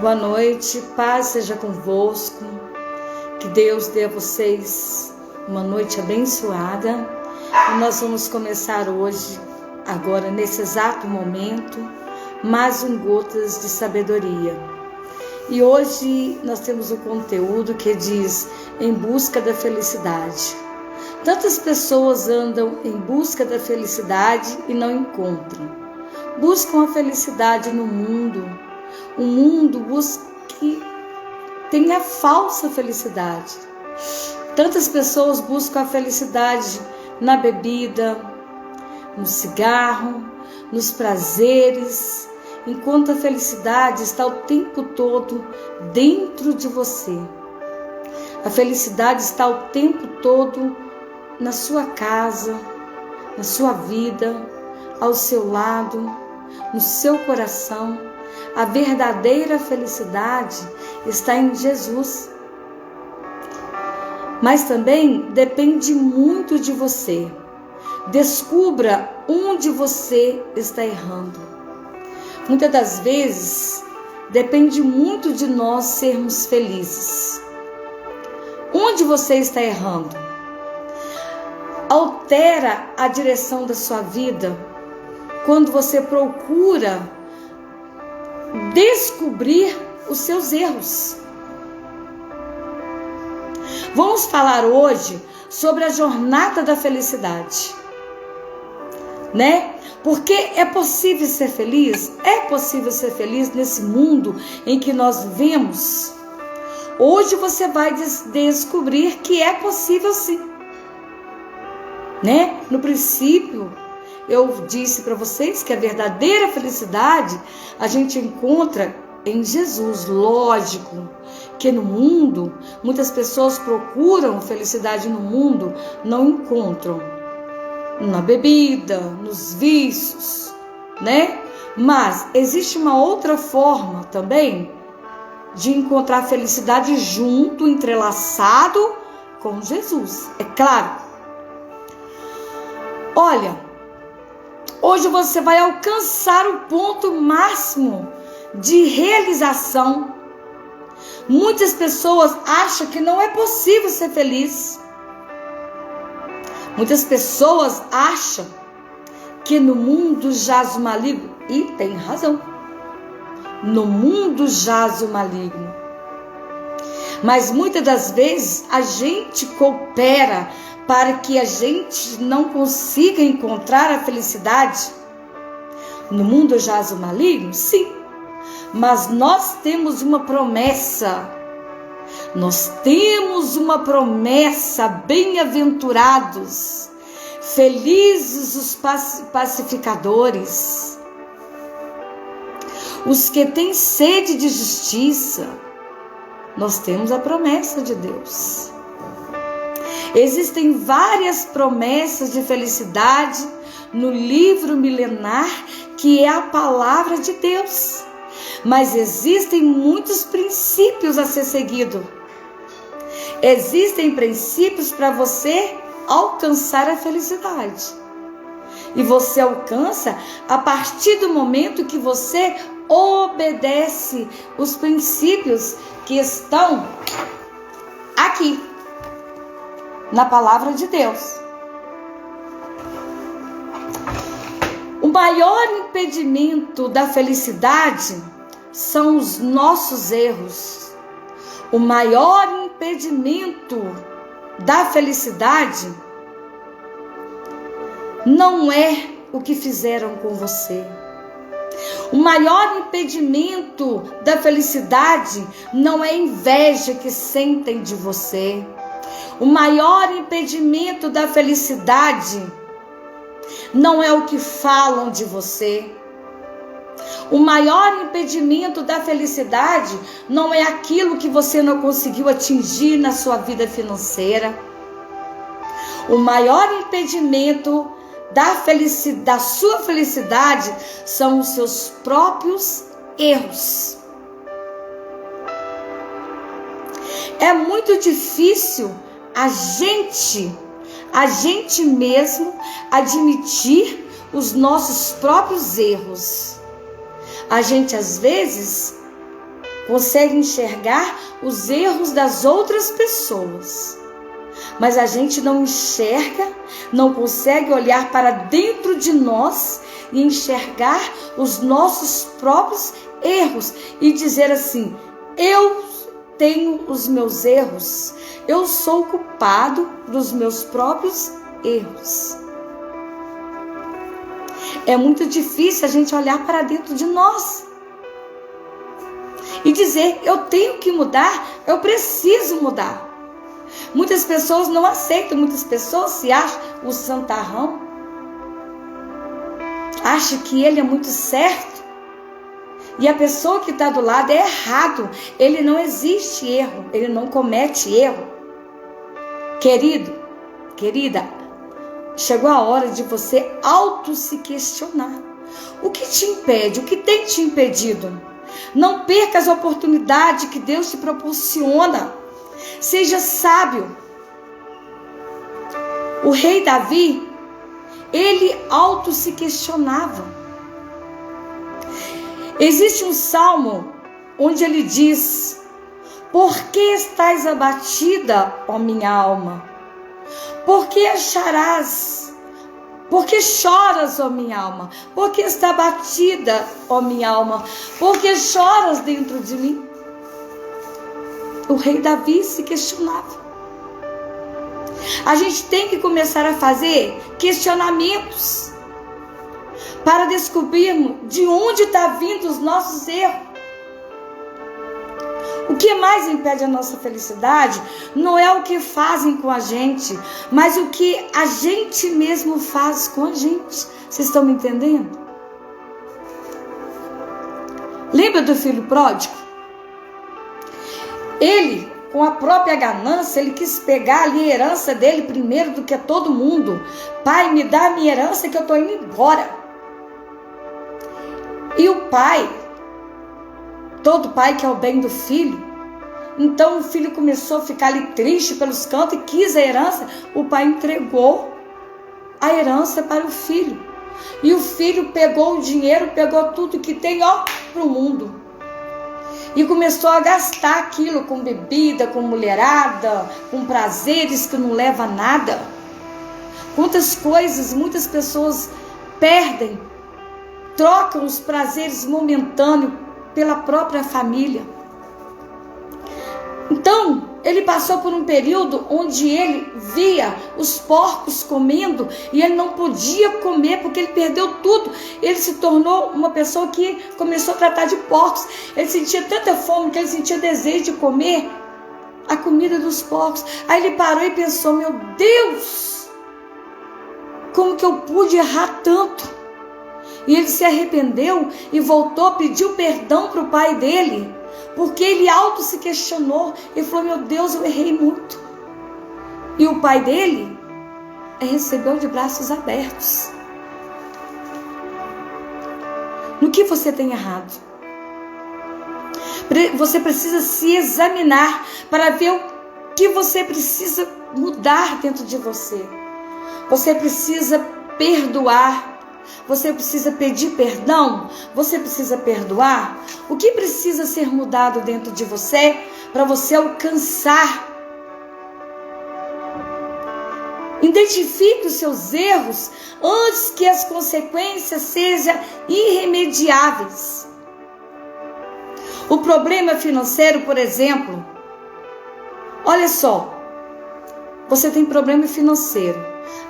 Boa noite, paz seja convosco, que Deus dê a vocês uma noite abençoada. E nós vamos começar hoje, agora nesse exato momento, mais um Gotas de Sabedoria. E hoje nós temos um conteúdo que diz: em busca da felicidade. Tantas pessoas andam em busca da felicidade e não encontram. Buscam a felicidade no mundo. O mundo que tem a falsa felicidade. Tantas pessoas buscam a felicidade na bebida, no cigarro, nos prazeres, enquanto a felicidade está o tempo todo dentro de você. A felicidade está o tempo todo na sua casa, na sua vida, ao seu lado, no seu coração. A verdadeira felicidade está em Jesus. Mas também depende muito de você. Descubra onde você está errando. Muitas das vezes, depende muito de nós sermos felizes. Onde você está errando? Altera a direção da sua vida quando você procura descobrir os seus erros. Vamos falar hoje sobre a jornada da felicidade, né? Porque é possível ser feliz? É possível ser feliz nesse mundo em que nós vivemos? Hoje você vai descobrir que é possível sim, né? No princípio, eu disse para vocês que a verdadeira felicidade a gente encontra em Jesus. Lógico que no mundo, muitas pessoas procuram felicidade no mundo, não encontram. Na bebida, nos vícios, né? Mas existe uma outra forma também de encontrar felicidade junto, entrelaçado com Jesus. É claro. Olha, hoje você vai alcançar o ponto máximo de realização. Muitas pessoas acham que não é possível ser feliz. Muitas pessoas acham que no mundo jaz o maligno. E tem razão. No mundo jaz o maligno. Mas muitas das vezes a gente coopera para que a gente não consiga encontrar a felicidade. No mundo jaz o maligno? Sim. Mas nós temos uma promessa. Nós temos uma promessa. Bem-aventurados, felizes os pacificadores, os que têm sede de justiça. Nós temos a promessa de Deus. Existem várias promessas de felicidade no livro milenar, que é a palavra de Deus. Mas existem muitos princípios a ser seguido. Existem princípios para você alcançar a felicidade. E você alcança a partir do momento que você obedece os princípios que estão aqui na palavra de Deus. O maior impedimento da felicidade são os nossos erros. O maior impedimento da felicidade não é o que fizeram com você. O maior impedimento da felicidade não é a inveja que sentem de você. O maior impedimento da felicidade não é o que falam de você. O maior impedimento da felicidade não é aquilo que você não conseguiu atingir na sua vida financeira. O maior impedimento da sua felicidade são os seus próprios erros. É muito difícil a gente mesmo admitir os nossos próprios erros. A gente às vezes consegue enxergar os erros das outras pessoas. Mas a gente não enxerga, não consegue olhar para dentro de nós e enxergar os nossos próprios erros e dizer assim: eu tenho os meus erros, eu sou culpado dos meus próprios erros. É muito difícil a gente olhar para dentro de nós e dizer: eu tenho que mudar, eu preciso mudar. Muitas pessoas não aceitam, muitas pessoas se acham o santarrão, acham que ele é muito certo, e a pessoa que está do lado é errado. Ele não existe erro, ele não comete erro. Querido, querida, chegou a hora de você se questionar. O que te impede? O que tem te impedido? Não perca as oportunidades que Deus te proporciona. Seja sábio. O rei Davi, ele se questionava. Existe um salmo onde ele diz: por que estás abatida, ó minha alma? Por que choras, ó minha alma? Por que está abatida, ó minha alma? Por que choras dentro de mim? O rei Davi se questionava. A gente tem que começar a fazer questionamentos para descobrirmos de onde estão vindo os nossos erros. O que mais impede a nossa felicidade não é o que fazem com a gente, mas o que a gente mesmo faz com a gente. Vocês estão me entendendo? Lembra do filho pródigo? Ele, com a própria ganância, ele quis pegar ali a herança dele primeiro do que todo mundo. Pai, me dá a minha herança que eu estou indo embora. E o pai, todo pai quer o bem do filho. Então o filho começou a ficar ali triste pelos cantos e quis a herança. O pai entregou a herança para o filho. E o filho pegou o dinheiro, pegou tudo que tem, para o mundo. E começou a gastar aquilo com bebida, com mulherada, com prazeres que não leva a nada. Quantas coisas muitas pessoas perdem, trocam os prazeres momentâneos pela própria família. Então, ele passou por um período onde ele via os porcos comendo e ele não podia comer porque ele perdeu tudo. Ele se tornou uma pessoa que começou a tratar de porcos. Ele sentia tanta fome que ele sentia desejo de comer a comida dos porcos. Aí ele parou e pensou: meu Deus, como que eu pude errar tanto? E ele se arrependeu e voltou, pediu perdão para o pai dele. Porque ele se questionou e falou: meu Deus, eu errei muito. E o pai dele recebeu de braços abertos. No que você tem errado? Você precisa se examinar para ver o que você precisa mudar dentro de você. Você precisa perdoar. Você precisa pedir perdão? Você precisa perdoar? O que precisa ser mudado dentro de você para você alcançar? Identifique os seus erros antes que as consequências sejam irremediáveis. O problema financeiro, por exemplo, olha só, você tem problema financeiro.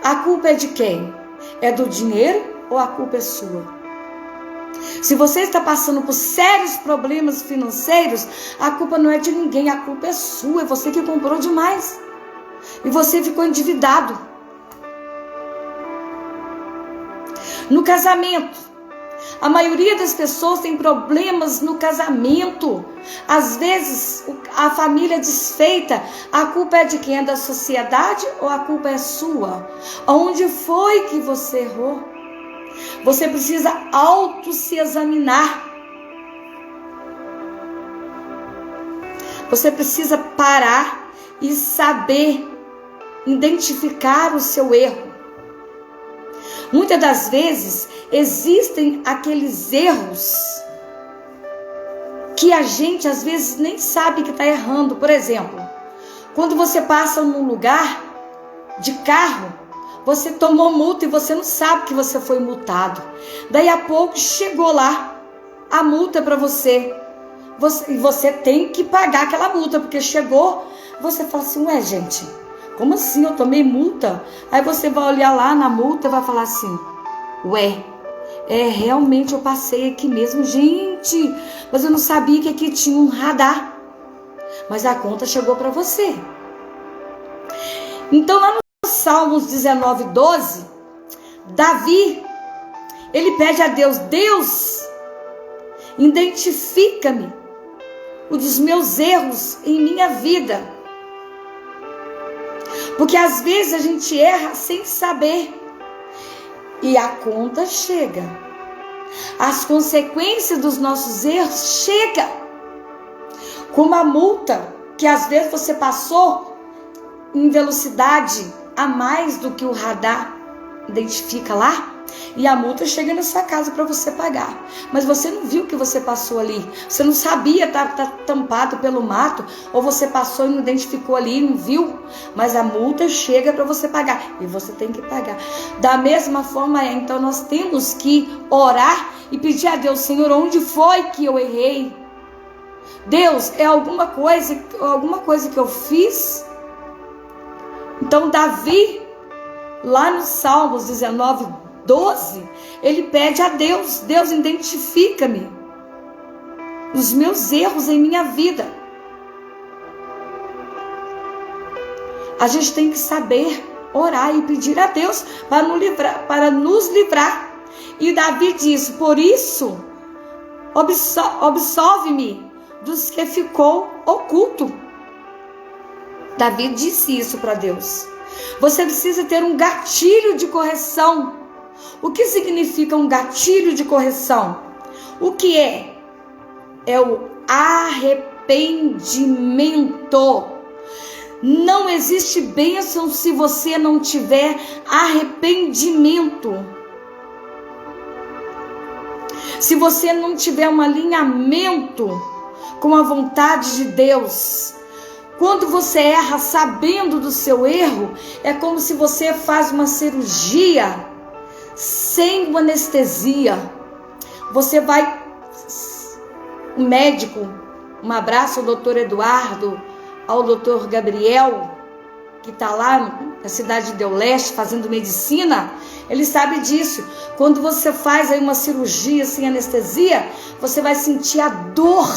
A culpa é de quem? É do dinheiro ou a culpa é sua? Se você está passando por sérios problemas financeiros, a culpa não é de ninguém, a culpa é sua. É você que comprou demais e você ficou endividado. No casamento, a maioria das pessoas tem problemas no casamento. Às vezes a família é desfeita. A culpa é de quem? É da sociedade ou a culpa é sua? Onde foi que você errou? Você precisa se examinar. Você precisa parar e saber identificar o seu erro. Muitas das vezes existem aqueles erros que a gente às vezes nem sabe que está errando. Por exemplo, quando você passa num lugar de carro, você tomou multa e você não sabe que você foi multado. Daí a pouco chegou lá a multa para você. E você tem que pagar aquela multa, porque chegou, você fala assim, ué gente, como assim eu tomei multa? Aí você vai olhar lá na multa e vai falar assim, ué, realmente eu passei aqui mesmo, gente, mas eu não sabia que aqui tinha um radar. Mas a conta chegou para você. Então lá no Salmos 19:12, Davi, ele pede a Deus, Deus, identifica-me os meus erros em minha vida. Porque às vezes a gente erra sem saber. E a conta chega. As consequências dos nossos erros chegam. Como a multa, que às vezes você passou em velocidade a mais do que o radar identifica lá. E a multa chega na sua casa para você pagar. Mas você não viu que você passou ali. Você não sabia, tá tampado pelo mato. Ou você passou e não identificou ali, não viu. Mas a multa chega para você pagar. E você tem que pagar. Da mesma forma, então nós temos que orar e pedir a Deus, Senhor, onde foi que eu errei? Deus, é alguma coisa que eu fiz? Então Davi, lá no Salmos 19:12, ele pede a Deus, Deus, identifica-me os meus erros em minha vida. A gente tem que saber orar e pedir a Deus para nos livrar. E Davi diz, por isso, absolve-me dos que ficou oculto. Davi disse isso para Deus. Você precisa ter um gatilho de correção. O que significa um gatilho de correção? O que é? É o arrependimento. Não existe bênção se você não tiver arrependimento. Se você não tiver um alinhamento com a vontade de Deus. Quando você erra sabendo do seu erro, é como se você faz uma cirurgia sem uma anestesia. Você vai, um médico, um abraço ao doutor Eduardo, ao doutor Gabriel, que está lá na cidade de Del Leste fazendo medicina, ele sabe disso. Quando você faz aí uma cirurgia sem anestesia, você vai sentir a dor.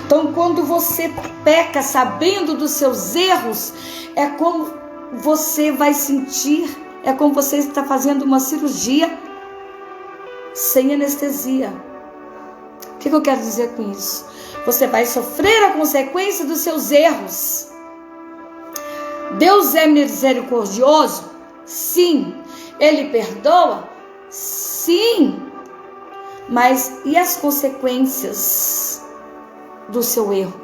Então, quando você peca sabendo dos seus erros, é como você vai sentir, é como você está fazendo uma cirurgia sem anestesia. O que eu quero dizer com isso? Você vai sofrer a consequência dos seus erros. Deus é misericordioso? Sim. Ele perdoa? Sim. Mas e as consequências do seu erro?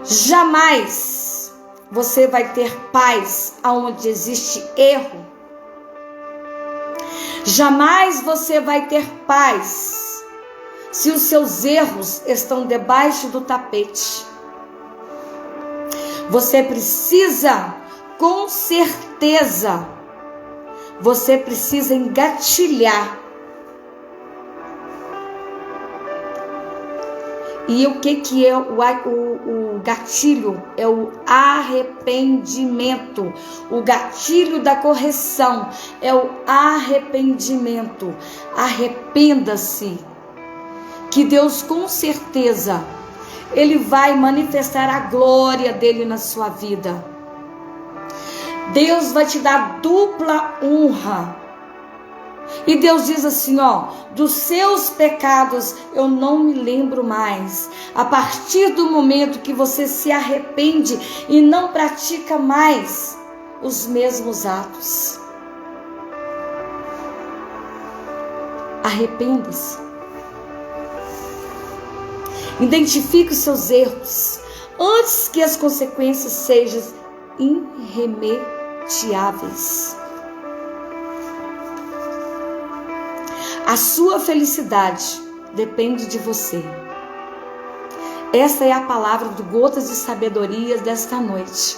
Jamais você vai ter paz aonde existe erro. Jamais você vai ter paz se os seus erros estão debaixo do tapete. Você precisa, com certeza, você precisa engatilhar. E o que é o gatilho? É o arrependimento. O gatilho da correção é o arrependimento. Arrependa-se. Que Deus, com certeza, Ele vai manifestar a glória dele na sua vida. Deus vai te dar dupla honra. E Deus diz assim, dos seus pecados eu não me lembro mais. A partir do momento que você se arrepende e não pratica mais os mesmos atos. Arrependa-se. Identifique os seus erros antes que as consequências sejam irremediáveis. A sua felicidade depende de você. Esta é a palavra do Gotas de Sabedoria desta noite.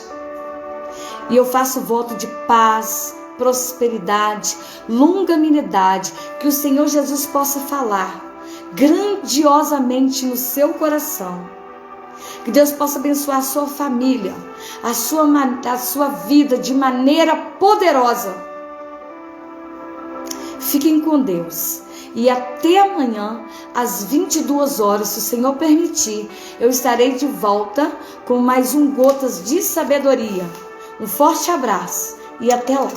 E eu faço voto de paz, prosperidade, longanimidade, que o Senhor Jesus possa falar grandiosamente no seu coração. Que Deus possa abençoar a sua família, a sua vida de maneira poderosa. Fiquem com Deus. E até amanhã, às 22 horas, se o Senhor permitir, eu estarei de volta com mais um Gotas de Sabedoria. Um forte abraço e até lá.